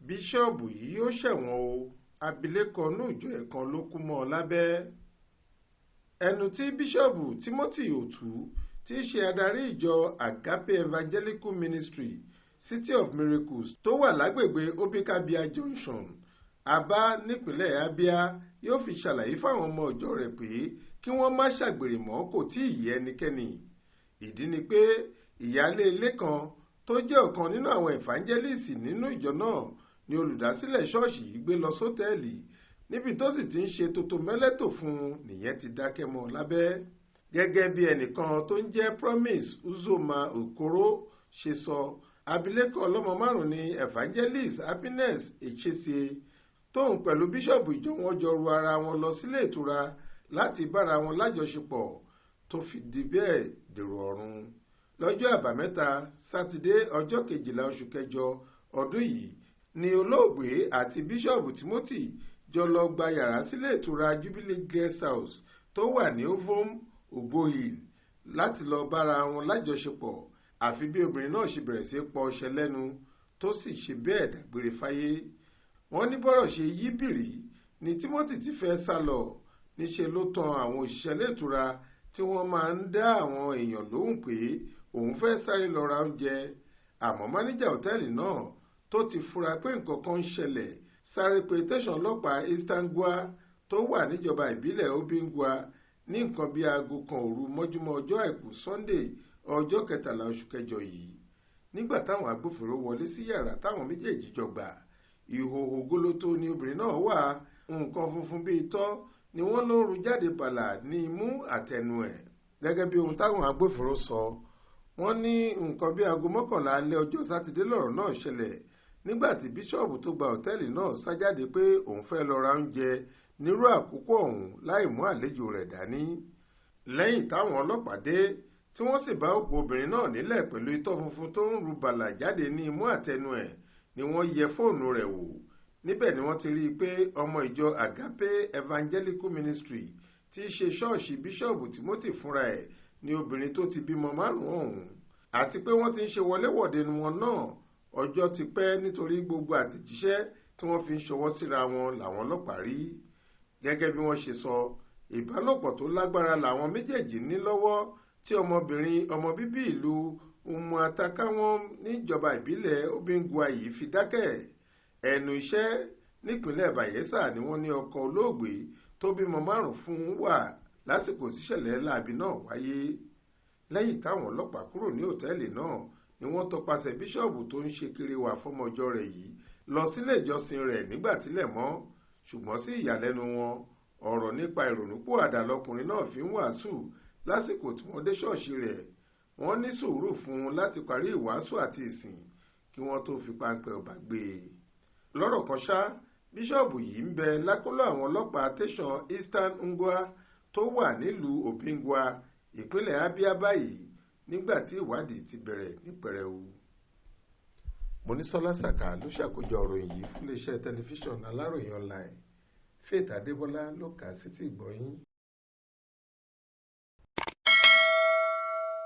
Biṣọọbu yìí ó ṣẹ̀wọ̀n o, abilékọ núùjọ ẹ̀kan ló kú mọ́ ọ lábẹ́. Ẹnu tí Biṣọọbu Timothy Otu tí í ṣe adarí ìjọ Agape Evangelical Ministry City of Miracles tó wà lágbègbè Obikabia Junction, Aba nípínlẹ̀ Abia yóò fi ṣàlàyé fáwọn ọmọ ìjọ rẹ̀ pé kí wọ́n má ṣàgbèrè mọ́ kò tí ì yé ẹnikẹ́ni. Ìdí ni pé ìyáálé ilé kan tó jẹ́ ọ̀kan nínú àwọn evangelist nínú ìjọ náà ni olùdásílẹ̀ ṣọ́ọ̀ṣì yìí gbé lọ Sotẹẹli, níbi tó sì ti ń ṣe tótó mẹ́lẹ́tò fún un nìyẹn ti dákẹ́ mọ́ lábẹ́. Gẹ́gẹ́ bí ẹnìkan tó ń jẹ́ Promise Uzoma Okoro ṣe sọ, abilékọ ọlọ́mọ márùn-ún ni evangelist Happiness Echesie tóun pẹ̀lú bíṣọ̀bù ìjọ wọn jọ ru ara wọn lọ sílé ìtura láti bára wọn lájọṣepọ̀ tó fi di bẹ́ẹ̀ dèrò ọ̀run. Lọ́jọ́ àbámẹ́ta sátidé ọjọ́ 12 oṣù kẹjọ ọdún yìí ni olóògbé àti bíṣọ̀bù Timothy jọ lọ gba yàrá sílé ìtura Jubilee Guest House tó wà ní Ovom Ogbohil láti lọ bára wọn lájọṣepọ̀, àfi bí obìnrin náà ṣe bẹ̀rẹ̀ sí pọ ọṣẹ lẹ́nu tó sì ṣe bẹ́ẹ̀ dágbére fáyé. Wọ́n ní bọ́rọ̀ ṣe yí bìrì ni Timothy ti fẹ́ sá lọ, níṣe ló tan àwọn òṣìṣẹ́ ilé ìtura tí wọ́n máa ń dá àwọn èèyàn lóhùn pé òun fẹ́ sáré lọ ra oúnjẹ. Àmọ́ máníjà òtẹ́ẹ̀lì náà tó ti fura pé nǹkan kan ń ṣẹlẹ̀ sáré pé tẹ̀sán ọlọ́pàá Eastern Gwa tó wà níjọba ìbílẹ̀ Obingwa ní nǹkan bíi aago kan òru mọ́júmọ́ ọjọ́ àìkú Sunday ọjọ́ 13 oṣù kẹjọ yìí. Nígbà táwọn agbófinró wọlé sí yàrá táwọn méjèèjì jọ gbà, ìhòòhò gólótó ni obìnrin náà wà, nǹkan funfun bíi itọ́ ni wọ́n ló ń ru jáde bàlà ní imú àtẹnu ẹ̀. Gẹ́gẹ́ bí ohun táwọn agbófinró sọ, wọ́n ní nǹkan bíi aago 11 alẹ́ ọjọ́ sátidé lọ́rọ̀ náà ṣẹlẹ̀ nígbà tí bíṣọ̀bù tó gba òtẹ́ẹ̀lì náà sá jáde pé òun fẹ́ lọ ra oúnjẹ nírú àkókò ọ̀hún láì mú àlejò rẹ̀ dání. Lẹ́yìn táwọn ọlọ́pàá dé tí wọ́n sì bá òkú obìnrin náà nílẹ̀ pẹ̀lú itọ́ funfun tó ń ru bàlà jáde ní imú àtẹnu ẹ̀ ni wọ́n yẹ fóònù rẹ̀ wò. Níbẹ̀ ni wọ́n ti rí i pé ọmọ ìjọ Agape Evangelical Ministry tí í ṣe ṣọ́ọ̀ṣì bíṣọ̀bù Timothy fúnra ẹ̀ ni obìnrin tó ti bímọ 5 ọ̀hún, àti pé wọ́n ti ń ṣe wọléwọ̀de wọn náà ọjọ́ ti pẹ́ nítorí gbogbo àtẹ̀jíṣẹ́ tí wọ́n fi ń ṣọwọ́ síra wọn làwọn ọlọ́pàá rí. Gẹ́gẹ́ bí wọ́n ṣe sọ, ìbálòpọ̀ tó lágbára làwọn méjèèjì ní lọ́wọ́ tí ọmọbìnrin ọmọ bíbí ìlú Umuatakáwọn níjọba ìbílẹ̀ Obingwa yìí fi dákẹ́. Ẹnu iṣẹ́ nípínlẹ̀ Bayelsa ni wọ́n ní ọkọ olóògbé tó bímọ 5 fún wà lásìkò tíṣẹ̀lẹ̀ láabi náà wáyé. Lẹ́yìn táwọn ọlọ́pàá kúrò ní òtẹ́ẹ̀lì náà ni wọ́n tọpasẹ̀ bíṣọ̀bù tó ń ṣe kiri wà fọmọjọ rẹ̀ yìí lọ sílé ìjọsìn rẹ̀ nígbà tílẹ̀ mọ́, ṣùgbọ́n sí ìyàlẹ́nu wọn ọ̀rọ̀ nípa ìrònúpìwàdà lọkùnrin náà fi ń wàásù lásìkò tí wọ́n dé ṣọ́ọ̀ṣì rẹ̀. Wọ́n ní sùúrù fún un láti parí ìwàásù àti ìsìn kí wọ́n tó fi páńpẹ́ ọba gbé e. Lọ́rọ̀ kan ṣá, bíṣọ̀bù yìí ń bẹ lákọlò àwọn ọlọ́pàá tẹ̀sán Eastern Ngwa tó wà nílùú Obingwa, ìpínlẹ̀ Abia báyìí nígbà tí ìwádìí ti bẹ̀rẹ̀ ní pẹrẹu. Monísọ́lá Sàká ló ṣàkójọ ìròyìn yìí fún iléeṣẹ́ tẹlifíṣàn Aláròyé online. Faith Adébọ́lá ló kà á sétí ìgbọ́ yín.